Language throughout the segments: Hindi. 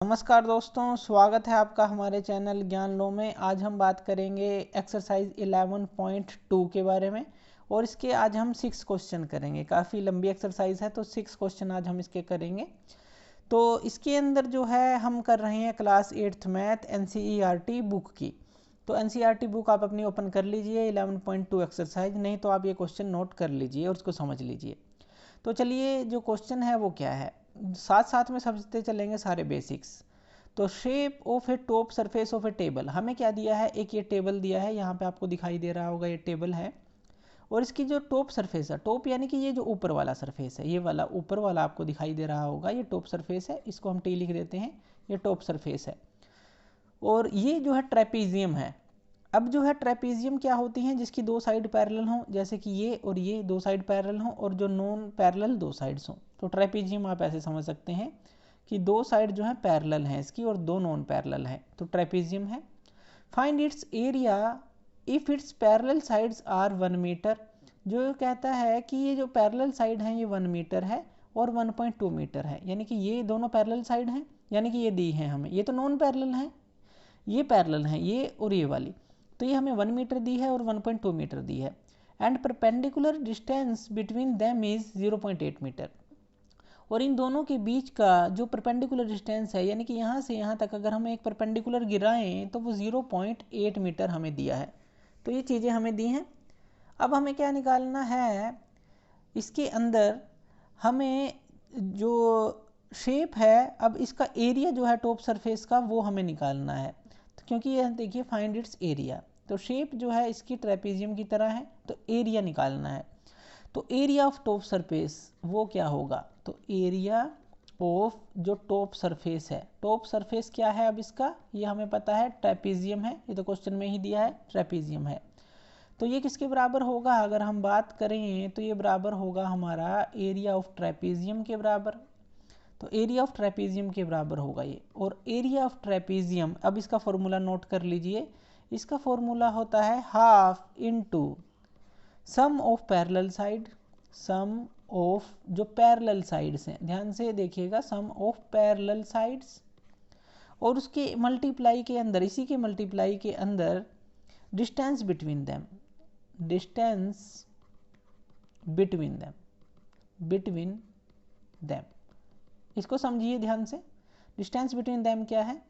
नमस्कार दोस्तों, स्वागत है आपका हमारे चैनल ज्ञान लो में। आज हम बात करेंगे एक्सरसाइज 11.2 के बारे में और इसके आज हम 6 क्वेश्चन करेंगे। काफ़ी लंबी एक्सरसाइज है तो 6 क्वेश्चन आज हम इसके करेंगे। तो इसके अंदर जो है हम कर रहे हैं class 8th math NCERT book की। तो NCERT बुक आप अपनी ओपन कर लीजिए 11.2 एक्सरसाइज, नहीं तो आप ये क्वेश्चन नोट कर लीजिए और उसको समझ लीजिए। तो चलिए जो क्वेश्चन है वो क्या है, साथ साथ में समझते चलेंगे सारे बेसिक्स। तो shape of A top surface of A table, हमें क्या दिया है, एक ये टेबल दिया है, यहाँ पे आपको दिखाई दे रहा होगा ये टेबल है। और इसकी जो टॉप सरफेस है, टॉप यानी कि ये जो ऊपर वाला सरफेस है, ये वाला ऊपर वाला आपको दिखाई दे रहा होगा, ये टॉप सरफेस है, इसको हम टी लिख देते हैं, ये टॉप सरफेस है। और ये जो है ट्रेपीजियम है। अब जो है ट्रेपीजियम क्या होती हैं, जिसकी दो साइड पैरेलल हों, जैसे कि ये और ये दो साइड पैरेलल हों और जो नॉन पैरेलल दो साइड्स हों। तो ट्रेपीजियम आप ऐसे समझ सकते हैं कि दो साइड जो है पैरेलल हैं इसकी और दो नॉन पैरेलल हैं, तो ट्रेपीजियम है। Find its area if its parallel sides are 1 metre. जो कहता है कि ये जो पैरेलल साइड हैं ये 1 मीटर है और 1.2 मीटर है, यानी कि ये दोनों पैरेलल साइड हैं, यानी कि ये दी हैं हमें, ये तो नॉन पैरेलल हैं, ये पैरेलल हैं ये और ये वाली, तो ये हमें 1 मीटर दी है और 1.2 मीटर दी है। And perpendicular distance between them is 0.8 metre. और इन दोनों के बीच का जो परपेंडिकुलर डिस्टेंस है, यानी कि यहाँ से यहाँ तक अगर हम एक परपेंडिकुलर गिराएं तो वो 0.8 मीटर हमें दिया है। तो ये चीज़ें हमें दी हैं। अब हमें क्या निकालना है, इसके अंदर हमें जो शेप है, अब इसका एरिया जो है टॉप सरफेस का वो हमें निकालना है। तो क्योंकि ये देखिए फाइंड इट्स एरिया, तो शेप जो है इसकी ट्रेपीजियम की तरह है, तो एरिया निकालना है। तो एरिया ऑफ टॉप सरफेस वो क्या होगा, तो एरिया ऑफ जो टॉप सरफेस है, टॉप सरफेस क्या है, अब इसका ये हमें पता है ट्रेपीजियम है, ये तो क्वेश्चन में ही दिया है ट्रेपीजियम है। तो ये किसके बराबर होगा, अगर हम बात करें तो ये बराबर होगा हमारा एरिया ऑफ ट्रेपीजियम के बराबर। तो एरिया ऑफ ट्रेपीजियम के बराबर होगा ये। और एरिया ऑफ ट्रेपीजियम, अब इसका फॉर्मूला नोट कर लीजिए, इसका फॉर्मूला होता है half into sum of parallel side, sum of जो पैरेलल साइड्स हैं, ध्यान से देखिएगा, सम ऑफ पैरेलल साइड्स, और उसके मल्टीप्लाई के अंदर, इसी के मल्टीप्लाई के अंदर distance between them, distance between them, इसको समझिए ध्यान से। डिस्टेंस बिटवीन देम क्या है,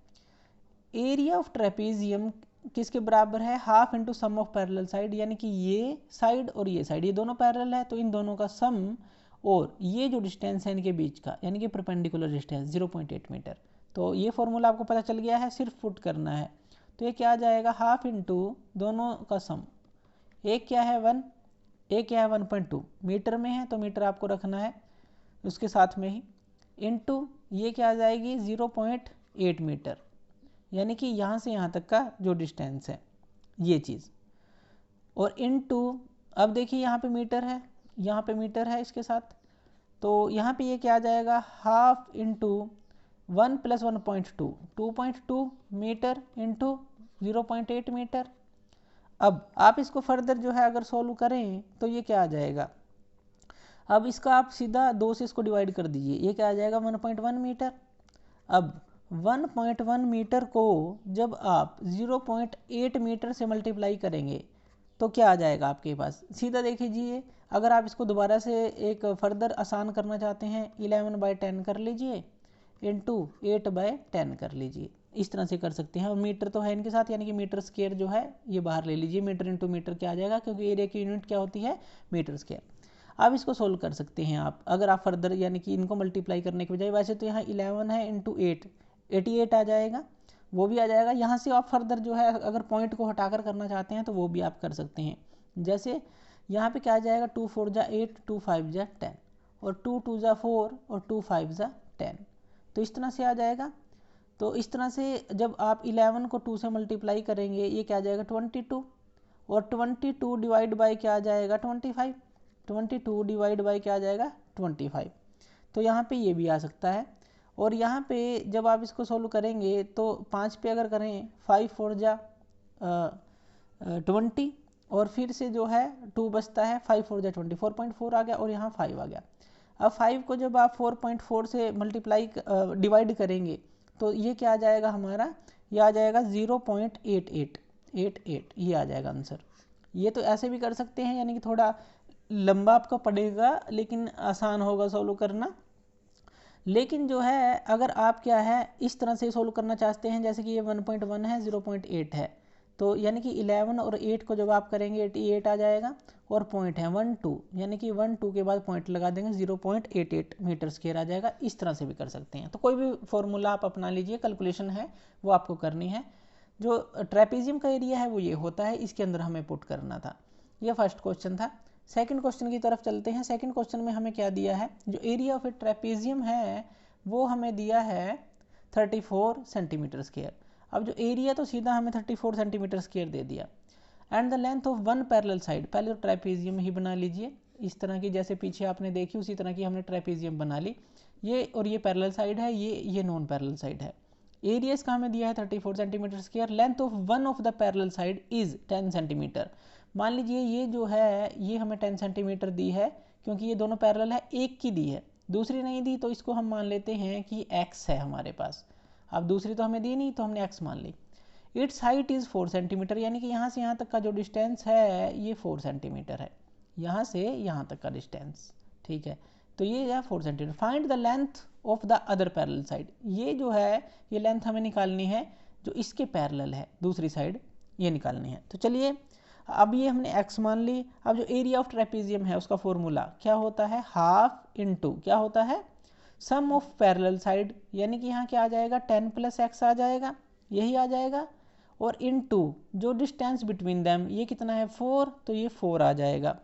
एरिया ऑफ ट्रेपीजियम किसके बराबर है, half into sum of parallel side, यानी कि ये साइड और ये साइड, ये दोनों पैरेलल है तो इन दोनों का सम, और ये जो डिस्टेंस है इनके बीच का, यानी कि परपेंडिकुलर डिस्टेंस 0.8 मीटर। तो ये फॉर्मूला आपको पता चल गया है, सिर्फ पुट करना है। तो ये क्या आ जाएगा, हाफ इंटू दोनों का सम, एक क्या है 1, एक क्या है 1.2, मीटर में है तो मीटर आपको रखना है उसके साथ में ही, इनटू ये क्या आ जाएगी 0.8 मीटर, यानी कि यहाँ से यहाँ तक का जो डिस्टेंस है ये चीज़, और इनटू, अब देखिए यहाँ पे मीटर है, यहाँ पे मीटर है इसके साथ, तो यहाँ पे ये क्या आ जाएगा, half into 1 plus 1.2, 2.2 metre into 0.8 metre. अब आप इसको फर्दर जो है अगर सॉल्व करें तो ये क्या आ जाएगा, अब इसका आप सीधा 2 से इसको डिवाइड कर दीजिए, ये क्या आ जाएगा 1.1 मीटर। अब 1.1 मीटर को जब आप 0.8 मीटर से मल्टीप्लाई करेंगे तो क्या आ जाएगा आपके पास, सीधा देखिए। अगर आप इसको दोबारा से एक फर्दर आसान करना चाहते हैं, 11/10 कर लीजिए इंटू 8/10 कर लीजिए, इस तरह से कर सकते हैं। और मीटर तो है इनके साथ, यानी कि मीटर स्क्वायर जो है ये बाहर ले लीजिए, मीटर इंटू मीटर क्या आ जाएगा, क्योंकि एरिया की यूनिट क्या होती है, मीटर स्क्वायर। अब इसको सोल्व कर सकते हैं आप, अगर आप फर्दर यानी कि इनको मल्टीप्लाई करने के बजाय, वैसे तो यहाँ 11 है इंटू 8, 88 आ जाएगा, वो भी आ जाएगा। यहाँ से आप फर्दर जो है अगर पॉइंट को हटाकर करना चाहते हैं तो वो भी आप कर सकते हैं। जैसे यहाँ पे क्या आ जाएगा, 2 4 जा 8, 2 5 जा 10, और 2 2 जा 4 और 2 5 जा 10, तो इस तरह से आ जाएगा। तो इस तरह से जब आप 11 को 2 से मल्टीप्लाई करेंगे ये क्या आ जाएगा 22, और 22 डिवाइड बाई क्या आ जाएगा 25, 22 डिवाइड बाई क्या आ जाएगा 25। तो यहाँ पे ये भी आ सकता है। और यहाँ पे जब आप इसको सोल्व करेंगे तो 5 पे अगर करें 5 4 जा 20, और फिर से जो है 2 बचता है, 5 4 जा 20, 4.4 आ गया, और यहाँ 5 आ गया। अब 5 को जब आप 4.4 से मल्टीप्लाई डिवाइड करेंगे तो ये क्या आ जाएगा हमारा, ये आ जाएगा 0.8888, ये आ जाएगा आंसर। ये तो ऐसे भी कर सकते हैं, यानी कि थोड़ा लंबा आपका पड़ेगा लेकिन आसान होगा सॉल्व करना। लेकिन जो है अगर आप क्या है इस तरह से सोल्व करना चाहते हैं, जैसे कि ये 1.1 है, 0.8 है, तो यानी कि 11 और 8 को जब आप करेंगे 88 आ जाएगा, और पॉइंट है 1 2, यानी कि 1 2 के बाद पॉइंट लगा देंगे 0.88 मीटर स्क्वायर आ जाएगा। इस तरह से भी कर सकते हैं। तो कोई भी फॉर्मूला आप अपना लीजिए, कैलकुलेशन है वो आपको करनी है। जो ट्रेपेजियम का एरिया है वो ये होता है, इसके अंदर हमें पुट करना था। ये फर्स्ट क्वेश्चन था। सेकंड क्वेश्चन की तरफ चलते हैं। सेकंड क्वेश्चन में हमें क्या दिया है, जो एरिया ऑफ ए ट्रेपेजियम है वो हमें दिया है 34 सेंटीमीटर स्क्वायर। अब जो एरिया तो सीधा हमें 34 सेंटीमीटर स्क्वायर दे दिया। And the length of one parallel side, पहले तो ट्रेपेजियम ही बना लीजिए इस तरह की, जैसे पीछे आपने देखी उसी तरह की हमने ट्रेपेजियम बना ली। ये और ये पैरेलल साइड है, ये नॉन पैरेलल साइड है। एरिया इसका हमें दिया है 34 centimetre square. Length of one of the parallel side is 10 centimetre. मान लीजिए ये जो है ये हमें 10 सेंटीमीटर दी है, क्योंकि ये दोनों पैरेलल है, एक की दी है, दूसरी नहीं दी, तो इसको हम मान लेते हैं कि x है हमारे पास। अब दूसरी तो हमें दी नहीं, तो हमने x मान ली। इट्स हाइट इज़ 4 सेंटीमीटर, यानी कि यहाँ से यहाँ तक का जो डिस्टेंस है ये 4 सेंटीमीटर है, यहाँ से यहाँ तक का डिस्टेंस, ठीक है। तो ये है 4 centimetre. Find the length of the other parallel side, ये जो है ये लेंथ हमें निकालनी है जो इसके पैरेलल है, दूसरी साइड ये निकालनी है। तो चलिए अब ये हमने x मान ली। अब जो एरिया ऑफ ट्रेपेजियम है उसका फॉर्मूला क्या होता है, हाफ इनटू क्या होता है, सम ऑफ पैरेलल साइड, यानी कि यहाँ क्या आ जाएगा 10 + x आ जाएगा, यही आ जाएगा, और इनटू जो डिस्टेंस बिटवीन देम ये कितना है 4, तो ये 4 आ जाएगा।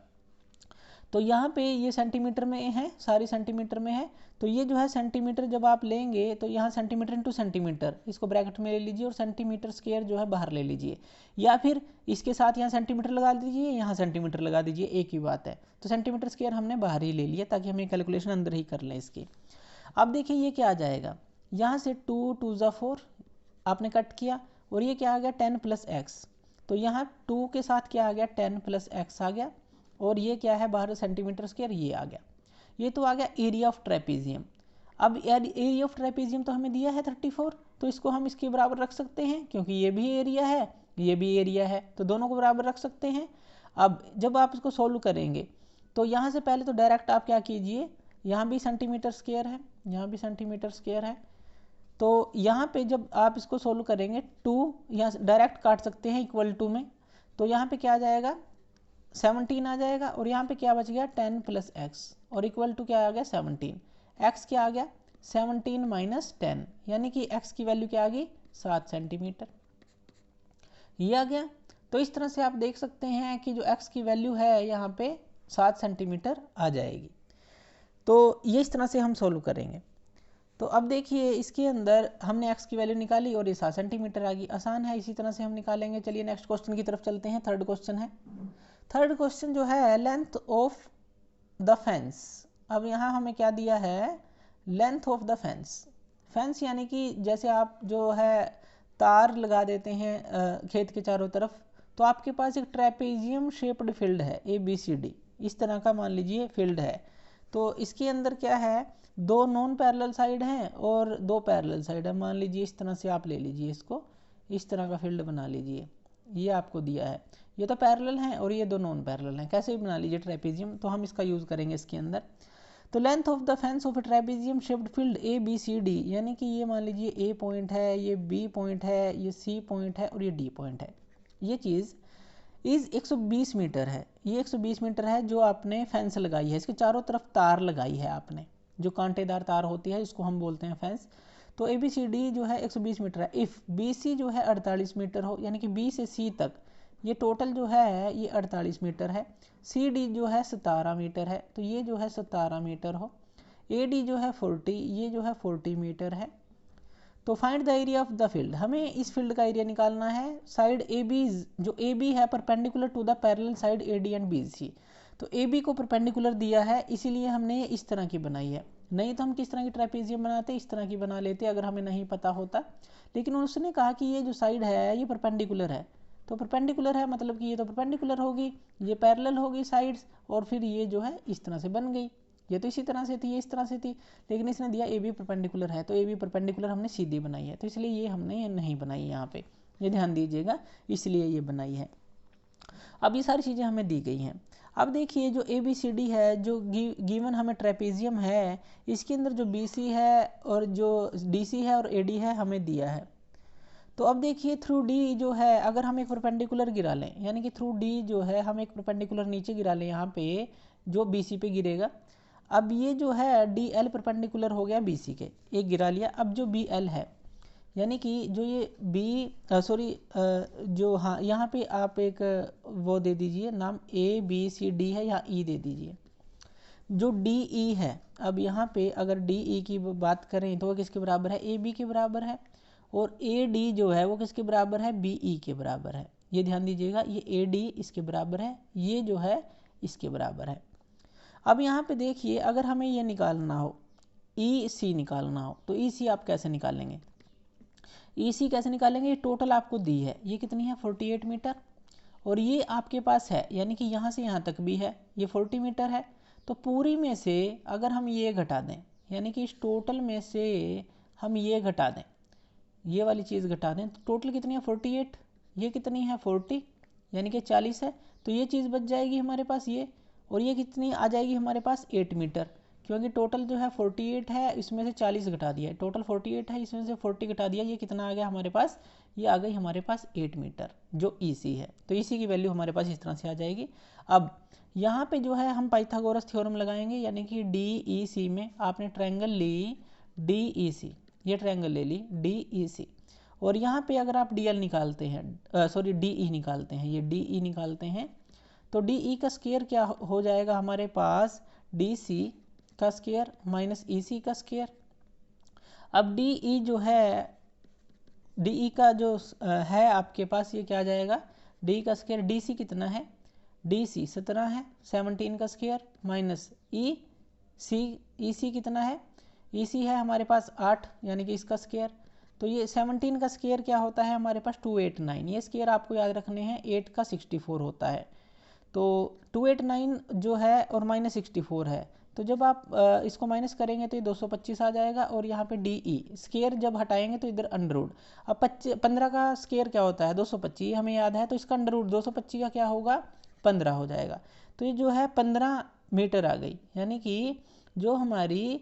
तो यहाँ पे ये सेंटीमीटर में है, सारी सेंटीमीटर में है, तो ये जो है सेंटीमीटर जब आप लेंगे तो यहाँ सेंटीमीटर इंटू सेंटीमीटर इसको ब्रैकेट में ले लीजिए, और सेंटीमीटर स्क्वायर जो है बाहर ले लीजिए, या फिर इसके साथ यहाँ सेंटीमीटर लगा दीजिए, यहाँ सेंटीमीटर लगा दीजिए, एक ही बात है। तो सेंटीमीटर स्क्वायर हमने बाहर ही ले लिया ताकि हमें कैलकुलेशन अंदर ही कर लें इसकी। अब देखिए ये क्या आ जाएगा, यहाँ से 2 2 ज़ा 4 आपने कट किया, और ये क्या आ गया 10 + x, तो यहाँ 2 के साथ क्या आ गया 10 + x आ गया, और ये क्या है बाहर सेंटीमीटर स्क्वायर ये आ गया। ये तो आ गया एरिया ऑफ ट्रेपेजियम। अब एरिया ऑफ ट्रेपेजियम तो हमें दिया है 34, तो इसको हम इसके बराबर रख सकते हैं, क्योंकि ये भी एरिया है ये भी एरिया है, तो दोनों को बराबर रख सकते हैं। अब जब आप इसको सोल्व करेंगे तो यहाँ से पहले तो डायरेक्ट आप क्या कीजिए, यहाँ भी सेंटीमीटर स्क्वायर है, यहाँ भी सेंटीमीटर स्क्वायर है, तो यहाँ पे जब आप इसको सोल्व करेंगे 2 यहाँ डायरेक्ट काट सकते हैं इक्वल टू में, तो यहाँ पे क्या आ जाएगा 17 आ जाएगा, और यहाँ पे क्या बच गया 10 + x, और इक्वल टू क्या आ गया 17, x क्या आ गया 17 - 10, यानी कि x की वैल्यू क्या आ गई 7 सेंटीमीटर, ये आ गया। तो इस तरह से आप देख सकते हैं कि जो x की वैल्यू है यहाँ पे 7 सेंटीमीटर आ जाएगी। तो ये इस तरह से हम सोल्व करेंगे। तो अब देखिए इसके अंदर हमने x की वैल्यू निकाली और ये 7 सेंटीमीटर आ गई, आसान है, इसी तरह से हम निकालेंगे। चलिए नेक्स्ट क्वेश्चन की तरफ चलते हैं। थर्ड क्वेश्चन है। थर्ड क्वेश्चन जो है लेंथ ऑफ द फेंस। अब यहाँ हमें क्या दिया है, length of the fence. Fence यानी कि जैसे आप जो है तार लगा देते हैं खेत के चारों तरफ, तो आपके पास एक ट्रेपेजियम शेप्ड फील्ड है ABCD, इस तरह का मान लीजिए फील्ड है। तो इसके अंदर क्या है, 2 नॉन पैरेलल साइड हैं और 2 पैरेलल साइड है। मान लीजिए इस तरह से आप ले लीजिए इसको, इस तरह का फील्ड बना लीजिए, ये आपको दिया है, ये तो पैरेलल हैं और ये 2 नॉन पैरेलल हैं। कैसे भी बना लीजिए ट्रेपेजियम, तो हम इसका यूज़ करेंगे इसके अंदर। तो length of the fence of A trapezium shaped field ABCD, यानी कि ये मान लीजिए A पॉइंट है, ये B पॉइंट है, ये C पॉइंट है और ये D पॉइंट है। ये चीज़ इज़ 120 मीटर है, ये 120 मीटर है जो आपने फेंस लगाई है, इसके चारों तरफ तार लगाई है आपने, जो कांटेदार तार होती है इसको हम बोलते हैं फेंस। तो ABCD जो है 120 मीटर है। इफ़ BC जो है 48 मीटर हो, यानी कि B से C तक ये टोटल जो है ये 48 मीटर है। CD जो है 17 मीटर है, तो ये जो है 17 मीटर हो। AD जो है 40, ये जो है 40 मीटर है। तो find the area of the field, हमें इस फील्ड का एरिया निकालना है। साइड AB जो AB है perpendicular to the parallel side AD and BC, तो AB को परपेंडिकुलर दिया है, इसीलिए हमने ये इस तरह की बनाई है। नहीं तो हम किस तरह की ट्रेपेजियम बनाते, इस तरह की बना लेते अगर हमें नहीं पता होता। लेकिन उसने कहा कि ये जो साइड है ये परपेंडिकुलर है, तो परपेंडिकुलर है मतलब कि ये तो परपेंडिकुलर होगी, ये पैरेलल होगी साइड्स, और फिर ये जो है इस तरह से बन गई। ये तो इसी तरह से थी, ये इस तरह से थी, लेकिन इसने दिया ए बी परपेंडिकुलर है, तो ए बी परपेंडिकुलर हमने सीधी बनाई है, तो इसलिए ये हमने नहीं बनाई यहाँ पे, ये ध्यान दीजिएगा, इसलिए ये बनाई है। अब ये सारी चीज़ें हमें दी गई हैं। अब देखिए जो ए बी सी डी है, जो गिवन हमें ट्रेपेजियम है, इसके अंदर जो बी सी है और जो डी सी है और ए डी है हमें दिया है। तो अब देखिए थ्रू डी जो है, अगर हम एक परपेंडिकुलर गिरा लें, यानी कि थ्रू डी जो है हम एक परपेंडिकुलर नीचे गिरा लें यहाँ पे, जो बी सी पे गिरेगा। अब ये जो है डी एल परपेंडिकुलर हो गया बी सी के, एक गिरा लिया। अब जो बी एल है, यानी कि जो ये जो हाँ यहाँ पे आप एक वो दे दीजिए नाम, ए बी सी डी है, यहाँ ई दे दीजिए। जो डी ई है, अब यहाँ पे अगर डी ई की बात करें तो वो किसके बराबर है, ए बी के बराबर है, और ए डी जो है वो किसके बराबर है, बी ई के बराबर है। ये ध्यान दीजिएगा, ये ए डी इसके बराबर है, ये जो है इसके बराबर है। अब यहाँ पे देखिए अगर हमें ये निकालना हो, ई सी निकालना हो, तो ई सी आप कैसे निकालेंगे, ई सी कैसे निकालेंगे, टोटल आपको दी है, ये कितनी है 48 मीटर, और ये आपके पास है, यानी कि यहाँ से यहाँ तक भी है, ये 40 मीटर है। तो पूरी में से अगर हम ये घटा दें, यानी कि इस टोटल में से हम ये घटा दें, ये वाली चीज़ घटा दें, तो टोटल कितनी है 48, ये कितनी है 40, यानी कि 40 है, तो ये चीज़ बच जाएगी हमारे पास ये, और ये कितनी आ जाएगी हमारे पास 8 मीटर, क्योंकि टोटल जो है 48 है, इसमें से 40 घटा दिया, टोटल 48 है, इसमें से 40 घटा दिया, ये कितना आ गया हमारे पास, ये आ गई हमारे पास 8 मीटर जो ईसी है। तो ईसी की वैल्यू हमारे पास इस तरह से आ जाएगी। अब यहाँ पे जो है हम पाइथागोरस थ्योरम लगाएंगे, यानी कि डी ई सी में आपने ट्रायंगल ली डी ई सी, ये ट्रायंगल ले ली डी ई सी, और यहाँ पे अगर आप डी एल निकालते हैं, सॉरी डी ई निकालते हैं, ये डी ई निकालते हैं, तो डी ई का स्क्वायर क्या हो जाएगा हमारे पास, डी सी का स्क्वायर माइनस ई सी का स्क्वायर। अब डी ई जो है, डी ई का जो है आपके पास, ये क्या आ जाएगा, डी का स्क्वायर, डी सी कितना है, डी सी 17 है, 17 का स्क्वायर माइनस ई सी कितना है, ई सी है हमारे पास 8, यानी कि इसका स्क्वायर। तो ये 17 का स्क्वायर क्या होता है हमारे पास 289, ये स्क्वायर आपको याद रखने हैं, 8 का 64 होता है, तो 289 जो है और माइनस 64 है, तो जब आप इसको माइनस करेंगे तो ये 225 आ जाएगा, और यहाँ पे डी ई स्क्वायर जब हटाएंगे तो इधर अंडर रूट। अब 15 का स्क्वायर क्या होता है 225, हमें याद है, तो इसका अंडर रूट 225 का क्या होगा 15 हो जाएगा, तो ये जो है 15 मीटर आ गई, यानी कि जो हमारी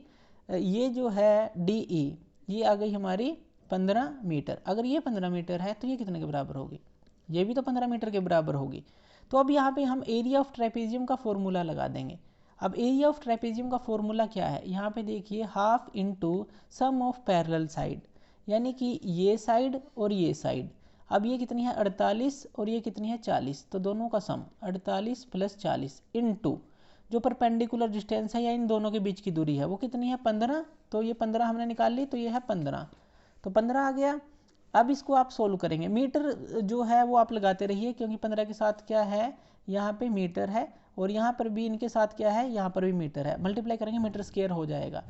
ये जो है डी ई, ये आ गई हमारी 15 मीटर। अगर ये 15 मीटर है तो ये कितने के बराबर होगी, ये भी तो 15 मीटर के बराबर होगी। तो अब यहाँ पे हम एरिया ऑफ ट्रेपेजियम का फॉर्मूला लगा देंगे। अब एरिया ऑफ ट्रेपेजियम का फॉर्मूला क्या है, यहाँ पे देखिए half into sum of parallel side, यानी कि ये साइड और ये साइड। अब ये कितनी है 48 और ये कितनी है 40, तो दोनों का सम 48 प्लस 40 इंटू जो परपेंडिकुलर डिस्टेंस है या इन दोनों के बीच की दूरी है वो कितनी है 15, तो ये 15 हमने निकाल ली, तो ये है 15, तो 15 आ गया। अब इसको आप सोल्व करेंगे, मीटर जो है वो आप लगाते रहिए, क्योंकि 15 के साथ क्या है यहाँ पे मीटर है, और यहाँ पर भी इनके साथ क्या है, यहाँ पर भी मीटर है, मल्टीप्लाई करेंगे मीटर स्क्वायर हो जाएगा।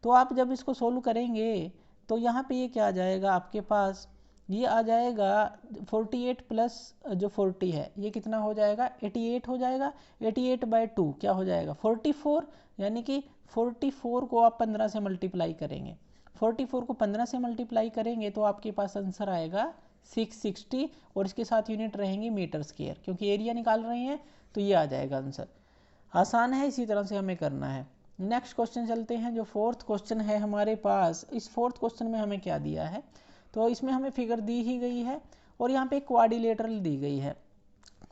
तो आप जब इसको सोल्व करेंगे तो यहाँ पे ये क्या आ जाएगा आपके पास, ये आ जाएगा 48 प्लस जो 40 है ये कितना हो जाएगा 88 हो जाएगा, 88/2 क्या हो जाएगा 44, यानी कि 44 को आप 15 से मल्टीप्लाई करेंगे, 44 को 15 से मल्टीप्लाई करेंगे तो आपके पास आंसर आएगा 660, और इसके साथ यूनिट रहेंगी मीटर स्क्वायर, क्योंकि एरिया निकाल रहे हैं, तो ये आ जाएगा आंसर। आसान है, इसी तरह से हमें करना है। नेक्स्ट क्वेश्चन चलते हैं, जो फोर्थ क्वेश्चन है हमारे पास। इस फोर्थ क्वेश्चन में हमें क्या दिया है, तो इसमें हमें फिगर दी ही गई है, और यहाँ पे क्वाड्रिलेटरल दी गई है,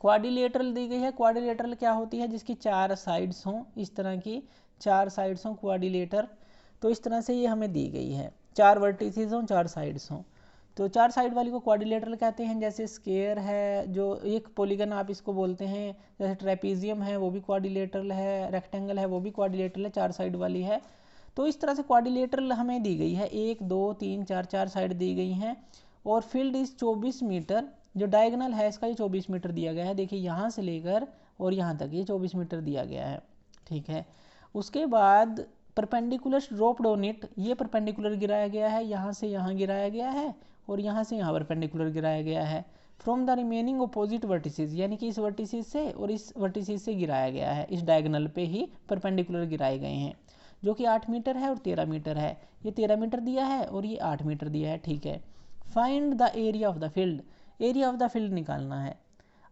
क्वाड्रिलेटरल दी गई है। क्वाड्रिलेटरल क्या होती है, जिसकी 4 साइड्स हों, इस तरह की 4 साइड्स हों क्वाड्रिलेटर, तो इस तरह से ये हमें दी गई है, 4 वर्टिसेस हों 4 साइड्स हों, तो 4 साइड वाली को क्वाड्रिलेटरल कहते हैं। जैसे स्क्वायर है, जो एक पॉलीगन आप इसको बोलते हैं, जैसे ट्रेपीजियम है वो भी क्वाड्रिलेटरल है, रेक्टेंगल है वो भी क्वाड्रिलेटरल है, 4 साइड वाली है। तो इस तरह से क्वाड्रिलेटरल हमें दी गई है, 1 2 3 4 4 साइड दी गई हैं, और फील्ड इस 24 मीटर, जो डायगोनल है इसका ये 24 मीटर दिया गया है, देखिए यहाँ से लेकर और यहाँ तक ये 24 मीटर दिया गया है, ठीक है। उसके बाद परपेंडिकुलर ड्रॉप्ड ऑन इट, ये परपेंडिकुलर गिराया गया है, यहाँ से यहाँ गिराया गया है, और यहाँ से यहाँ परपेंडिकुलर गिराया गया है। From the remaining opposite vertices, यानी कि इस वर्टिसेस से और इस वर्टिसेस से गिराया गया है, इस डायगोनल पे ही परपेंडिकुलर गिराए गए हैं, जो कि 8 मीटर है और 13 मीटर है। ये 13 मीटर दिया है और ये 8 मीटर दिया है, ठीक है। Find the area of the field, area of the field निकालना है।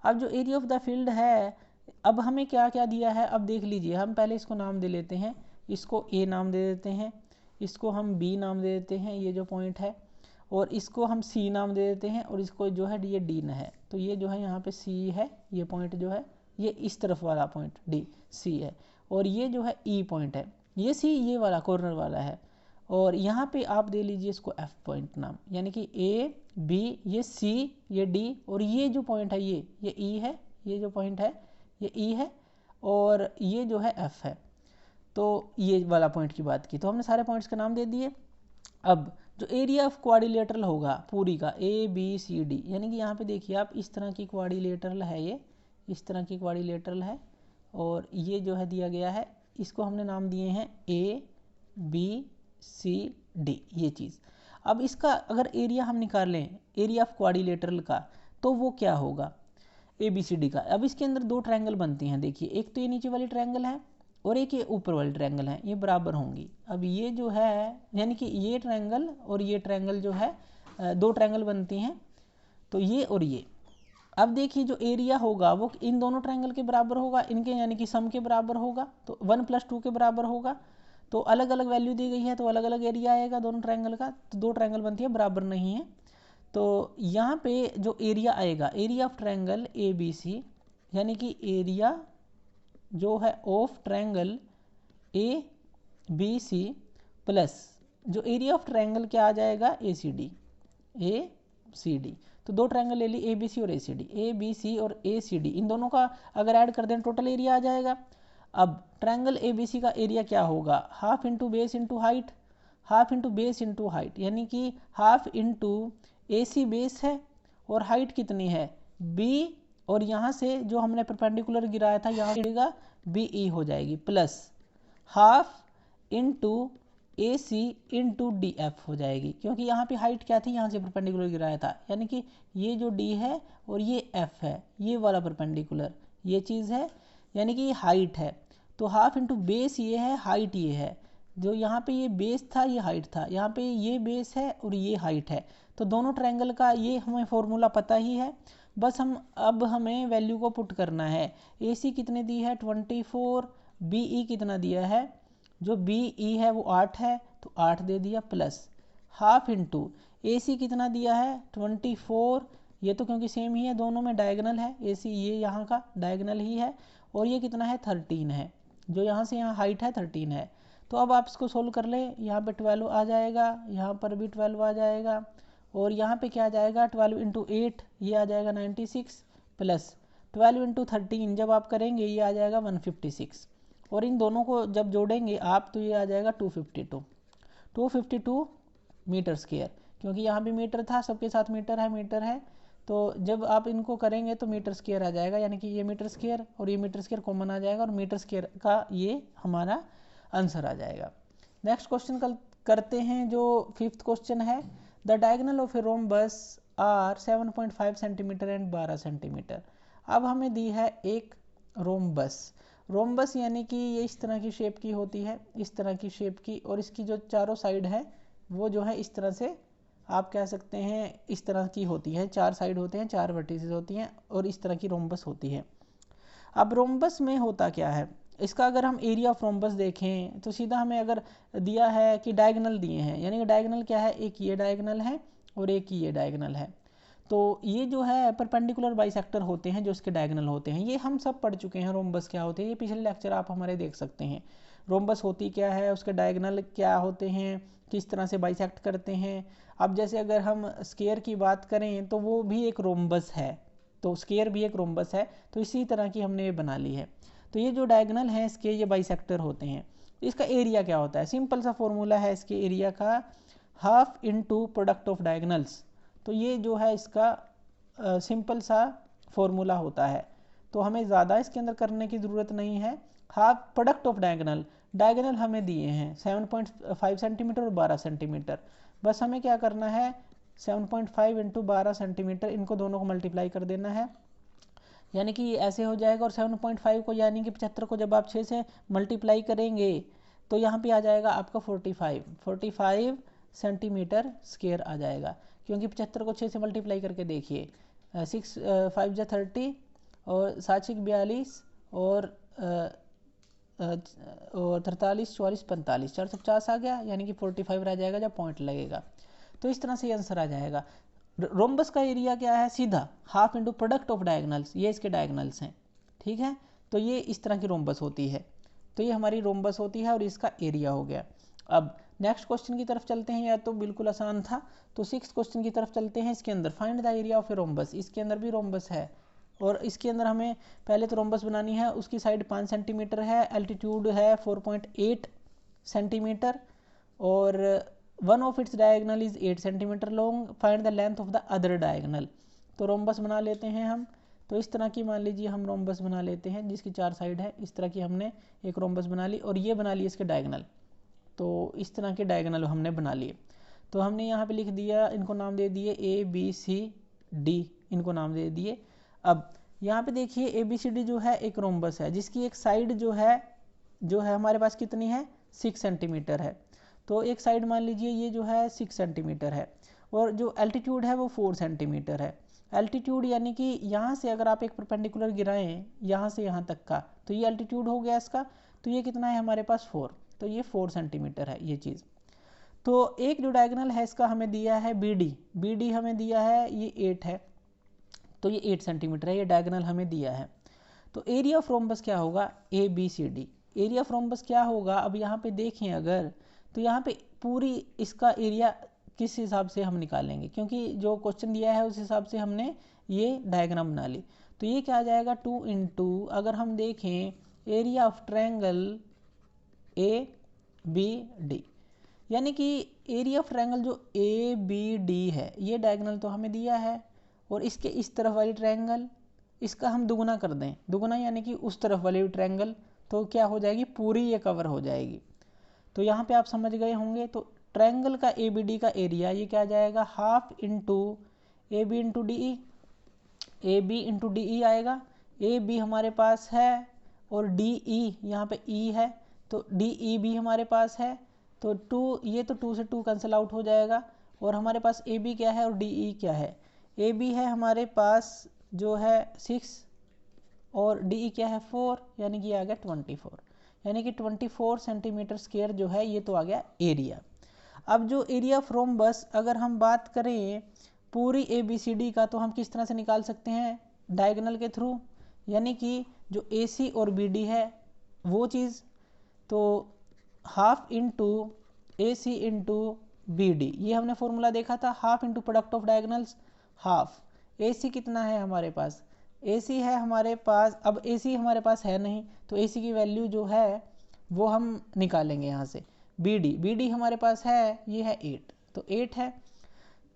अब जो एरिया ऑफ द फील्ड है, अब हमें क्या क्या दिया है, अब देख लीजिए, हम पहले इसको नाम दे लेते हैं, इसको ए नाम दे देते हैं, इसको हम बी नाम दे देते हैं, ये जो पॉइंट है, और इसको हम सी नाम दे देते हैं, और इसको जो है ये डी न है, तो ये जो है यहाँ पे सी है, ये पॉइंट जो है ये इस तरफ वाला पॉइंट डी सी है, और ये जो है ई पॉइंट है, ये सी ये वाला कॉर्नर वाला है, और यहाँ पे आप दे लीजिए इसको एफ पॉइंट नाम, यानी कि ए बी, ये सी, ये डी, और ये जो पॉइंट है ये ई है, ये जो पॉइंट है ये ई है, और ये जो है एफ है। तो ये वाला पॉइंट की बात की, तो हमने सारे पॉइंट्स के नाम दे दिए। अब जो एरिया ऑफ क्वाड्रिलेटरल होगा पूरी का ए बी सी डी, यानी कि यहाँ पे देखिए आप, इस तरह की क्वाड्रिलेटरल है, ये इस तरह की क्वाड्रिलेटरल है, और ये जो है दिया गया है, इसको हमने नाम दिए हैं ए बी सी डी, ये चीज़। अब इसका अगर एरिया हम निकाल लें, एरिया ऑफ क्वाड्रिलेटरल का, तो वो क्या होगा, ए बी सी डी का। अब इसके अंदर दो ट्रायंगल बनती हैं, देखिए, एक तो ये नीचे वाली ट्रायंगल है और एक ये ऊपर वाली ट्रायंगल है, ये बराबर होंगी। अब ये जो है, यानी कि ये ट्रायंगल और ये ट्रायंगल जो है, दो ट्रायंगल बनती हैं, तो ये और ये। अब देखिए जो एरिया होगा वो इन दोनों ट्रायंगल के बराबर होगा, इनके यानी कि सम के बराबर होगा, तो 1 + 2 के बराबर होगा। तो अलग अलग वैल्यू दी गई है तो अलग अलग एरिया आएगा दोनों ट्रायंगल का, तो दो ट्रायंगल बनती है, बराबर नहीं है। तो यहाँ पे जो एरिया आएगा, area of triangle A B C, यानी कि एरिया जो है of triangle A B C plus जो एरिया ऑफ ट्रायंगल क्या आ जाएगा, ए सी डी। तो दो ट्रायंगल ले ली, ए बी सी और ए सी डी, ए बी सी और ए सी डी, इन दोनों का अगर ऐड कर दें टोटल एरिया आ जाएगा। अब ट्रायंगल ए बी सी का एरिया क्या होगा, half into base into height, half into base into height, यानी कि हाफ इंटू ए सी बेस है और हाइट कितनी है बी, और यहाँ से जो हमने परपेंडिकुलर गिराया था यहाँ गिरेगा बी ई हो जाएगी, प्लस हाफ इंटू ए सी इंटू डी एफ हो जाएगी, क्योंकि यहाँ पे हाइट क्या थी, यहाँ से परपेंडिकुलर गिराया था, यानी कि ये जो डी है और ये एफ है, ये वाला परपेंडिकुलर ये चीज़ है, यानी कि ये हाइट है। तो हाफ इंटू बेस ये है, हाइट ये है, जो यहाँ पे ये बेस था ये हाइट था, यहाँ पे ये बेस है और ये हाइट है। तो दोनों ट्रायंगल का ये हमें फॉर्मूला पता ही है, बस हम अब हमें वैल्यू को पुट करना है। ए सी कितने दी है 24, बी ई कितना दिया है, जो बी ई है वो 8 है, तो 8 दे दिया, प्लस हाफ इंटू ए सी कितना दिया है 24, ये तो क्योंकि सेम ही है दोनों में डायगोनल है, ए सी ये यहाँ का डायगोनल ही है, और ये कितना है 13 है, जो यहाँ से यहाँ हाइट है 13 है। तो अब आप इसको सोल्व कर लें, यहाँ पे 12 आ जाएगा, यहाँ पर भी 12 आ जाएगा, और यहाँ पे क्या आ जाएगा 12 इंटू 8 ये आ जाएगा 96, प्लस 12 इंटू 13 जब आप करेंगे ये आ जाएगा 156, और इन दोनों को जब जोड़ेंगे आप तो ये आ जाएगा 252 मीटर स्क्वायर, क्योंकि यहाँ भी मीटर था, सबके साथ मीटर है, तो जब आप इनको करेंगे तो मीटर स्क्वायर आ जाएगा, यानी कि ये मीटर स्क्वायर और ये मीटर स्क्वायर कॉमन आ जाएगा, और मीटर स्क्वायर का ये हमारा आंसर आ जाएगा। नेक्स्ट क्वेश्चन करते हैं, जो 5th क्वेश्चन है, the diagonal of a rhombus are 7.5 centimetre and 12 centimetre. अब हमें दी है एक रोम्बस यानी कि ये इस तरह की शेप की होती है, इस तरह की शेप की, और इसकी जो चारों साइड है वो जो है इस तरह से आप कह सकते हैं इस तरह की होती है, 4 साइड होते हैं, 4 वर्टिसेस होती हैं, और इस तरह की रोम्बस होती है। अब रोम्बस में होता क्या है, इसका अगर हम एरिया ऑफ रोम्बस देखें तो सीधा हमें अगर दिया है कि डायगोनल दिए हैं, यानी कि डायगोनल क्या है, एक ये डायगोनल है और एक ये डायगोनल है, तो ये जो है परपेंडिकुलर बाइसेक्टर होते हैं जो इसके डायगोनल होते हैं, ये हम सब पढ़ चुके हैं रोम्बस क्या होते हैं, ये पिछले लेक्चर आप हमारे देख सकते हैं। रोम्बस होती क्या है, उसके डायगोनल क्या होते हैं, किस तरह से बाइसेक्ट करते हैं। अब जैसे अगर हम स्क्वायर की बात करें तो वो भी एक रोम्बस है, तो स्क्वायर भी एक रोम्बस है, तो इसी तरह की हमने ये बना ली है। तो ये जो डायगोनल हैं इसके ये बाइसेक्टर होते हैं। इसका एरिया क्या होता है, सिंपल सा फॉर्मूला है इसके एरिया का, half into product of diagonals. तो ये जो है इसका सिंपल सा फॉर्मूला होता है, तो हमें ज़्यादा इसके अंदर करने की ज़रूरत नहीं है। हाफ प्रोडक्ट ऑफ डायगोनल हमें दिए हैं 7.5 सेंटीमीटर और 12 सेंटीमीटर, बस हमें क्या करना है 7.5 इंटू 12 सेंटीमीटर, इनको दोनों को मल्टीप्लाई कर देना है, यानी कि ऐसे हो जाएगा। और 7.5 को यानी कि 75 को जब आप 6 से मल्टीप्लाई करेंगे तो यहाँ पे आ जाएगा आपका 45 सेंटीमीटर स्क्वायर आ जाएगा, क्योंकि 75 को 6 से मल्टीप्लाई करके देखिए, 6 5 जा 30 और 7 6 42 और 43 44 45 450 आ गया, यानी कि 45 रह जाएगा जब पॉइंट लगेगा। तो इस तरह से ये आंसर आ जाएगा। रोम्बस का एरिया क्या है, सीधा half into product of diagonals, ये इसके डायगनल्स हैं, ठीक है। तो ये इस तरह की रोम्बस होती है, तो ये हमारी रोम्बस होती है और इसका एरिया हो गया। अब नेक्स्ट क्वेश्चन की तरफ चलते हैं, या तो बिल्कुल आसान था, तो 6th क्वेश्चन की तरफ चलते हैं। इसके अंदर find the area of a rhombus, इसके अंदर भी रोम्बस है और इसके अंदर हमें पहले तो रोम्बस बनानी है। उसकी साइड 5 सेंटीमीटर है, एल्टीट्यूड है 4.8 सेंटीमीटर और one of its diagonal is 8 centimetre long, find the length of the other diagonal. तो रोम्बस बना लेते हैं हम। तो इस तरह की मान लीजिए हम रोम्बस बना लेते हैं जिसकी 4 साइड है, इस तरह की हमने एक रोम्बस बना ली और ये बना ली इसके डायगनल। तो इस तरह के डायगनल हमने बना लिए। तो हमने यहाँ पे लिख दिया, इनको नाम दे दिए ABCD, इनको नाम दे दिए। अब यहाँ पे देखिए ABCD जो है एक रोम्बस है जिसकी एक साइड जो है हमारे पास कितनी है, 6 सेंटीमीटर है। तो एक साइड मान लीजिए ये जो है 6 सेंटीमीटर है और जो एल्टीट्यूड है वो 4 सेंटीमीटर है। एल्टीट्यूड यानी कि यहाँ से अगर आप एक परपेंडिकुलर गिराएं यहाँ से यहाँ तक का, तो ये एल्टीट्यूड हो गया इसका। तो ये कितना है हमारे पास 4, तो ये 4 सेंटीमीटर है ये चीज़। तो एक जो डायगोनल है इसका हमें दिया है BD हमें दिया है ये 8 है, तो ये 8 सेंटीमीटर है, ये डायगोनल हमें दिया है। तो एरिया ऑफ रोम्बस क्या होगा, ABCD। एरिया ऑफ रोम्बस क्या होगा, अब यहाँ पे देखें अगर, तो यहाँ पे पूरी इसका एरिया किस हिसाब से हम निकालेंगे, क्योंकि जो क्वेश्चन दिया है उस हिसाब से हमने ये डायग्राम बना ली। तो ये क्या आ जाएगा 2 इंटू, अगर हम देखें एरिया ऑफ ट्रायंगल ABD, यानी कि एरिया ऑफ ट्रायंगल जो ABD है ये डायगोनल तो हमें दिया है और इसके इस तरफ वाली ट्रायंगल इसका हम दुगुना कर दें, दुगुना यानी कि उस तरफ वाली ट्रायंगल, तो क्या हो जाएगी पूरी ये कवर हो जाएगी। तो यहाँ पे आप समझ गए होंगे। तो ट्रायंगल का ABD का एरिया ये क्या जाएगा, half into AB into DE, AB into DE आएगा। AB हमारे पास है और DE यहाँ पे E है, तो DE भी हमारे पास है। तो 2, ये तो 2 से 2 कैंसिल आउट हो जाएगा और हमारे पास AB क्या है और DE क्या है। AB है हमारे पास जो है 6 और DE क्या है 4, यानी कि आ गया 24, यानी कि 24 सेंटीमीटर स्क्वायर जो है ये तो आ गया एरिया। अब जो एरिया ऑफ रोम्बस अगर हम बात करें पूरी ABCD का, तो हम किस तरह से निकाल सकते हैं, डायगोनल के थ्रू, यानी कि जो AC और BD है वो चीज़, तो half into AC into BD, ये हमने फॉर्मूला देखा था, half into product of diagonals half. AC कितना है हमारे पास, AC है हमारे पास, अब AC हमारे पास है नहीं तो AC की वैल्यू जो है वो हम निकालेंगे यहाँ से। BD हमारे पास है, ये है 8, तो 8 है,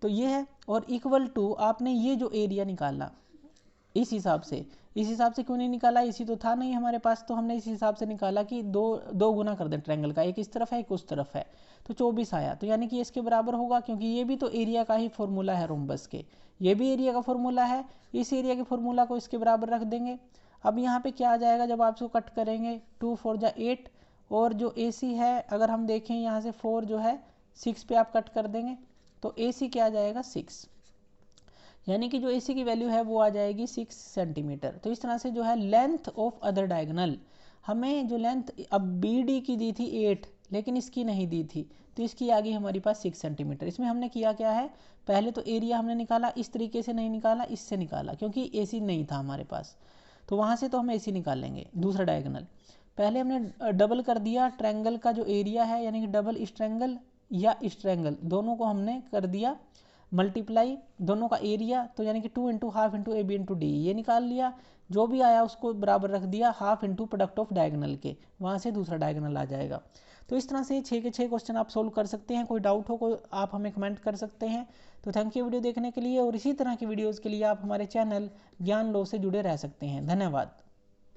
तो ये है और इक्वल टू आपने ये जो एरिया निकाला इस हिसाब से क्यों नहीं निकाला, इसी तो था नहीं हमारे पास, तो हमने इस हिसाब से निकाला कि दो गुना कर दें ट्रायंगल का, एक इस तरफ है एक उस तरफ है, तो 24 आया। तो यानी कि इसके बराबर होगा, क्योंकि ये भी तो एरिया का ही फॉर्मूला है रोम्बस के, ये भी एरिया का फॉर्मूला है, इस एरिया के फॉर्मूला को इसके बराबर रख देंगे। अब यहाँ पे क्या आ जाएगा जब आप इसको कट करेंगे, 2 4 जा 8 और जो AC है अगर हम देखें यहाँ से 4 जो है 6 पे आप कट कर देंगे तो AC क्या आ जाएगा 6, यानी कि जो AC की वैल्यू है वो आ जाएगी 6 सेंटीमीटर। तो इस तरह से जो है लेंथ ऑफ अदर डायगोनल, हमें जो लेंथ अब BD की दी थी 8 लेकिन इसकी नहीं दी थी, तो इसकी आ गई हमारी पास 6 सेंटीमीटर। इसमें हमने किया क्या है, पहले तो एरिया हमने निकाला, इस तरीके से नहीं निकाला, इससे निकाला, क्योंकि AC नहीं था हमारे पास, तो वहाँ से तो हम AC निकालेंगे दूसरा डायगोनल। पहले हमने डबल कर दिया ट्रायंगल का जो एरिया है, यानी कि डबल इस ट्रायंगल या इस ट्रायंगल दोनों को हमने कर दिया मल्टीप्लाई दोनों का एरिया, तो यानी कि 2 into half into AB into D, ये निकाल लिया, जो भी आया उसको बराबर रख दिया half into product of diagonal के, वहाँ से दूसरा डायगोनल आ जाएगा। तो इस तरह से 6 के 6 क्वेश्चन आप सोल्व कर सकते हैं। कोई डाउट हो कोई आप हमें कमेंट कर सकते हैं। तो थैंक यू वीडियो देखने के लिए, और इसी तरह की वीडियोज़ के लिए आप हमारे चैनल ज्ञान लो से जुड़े रह सकते हैं। धन्यवाद।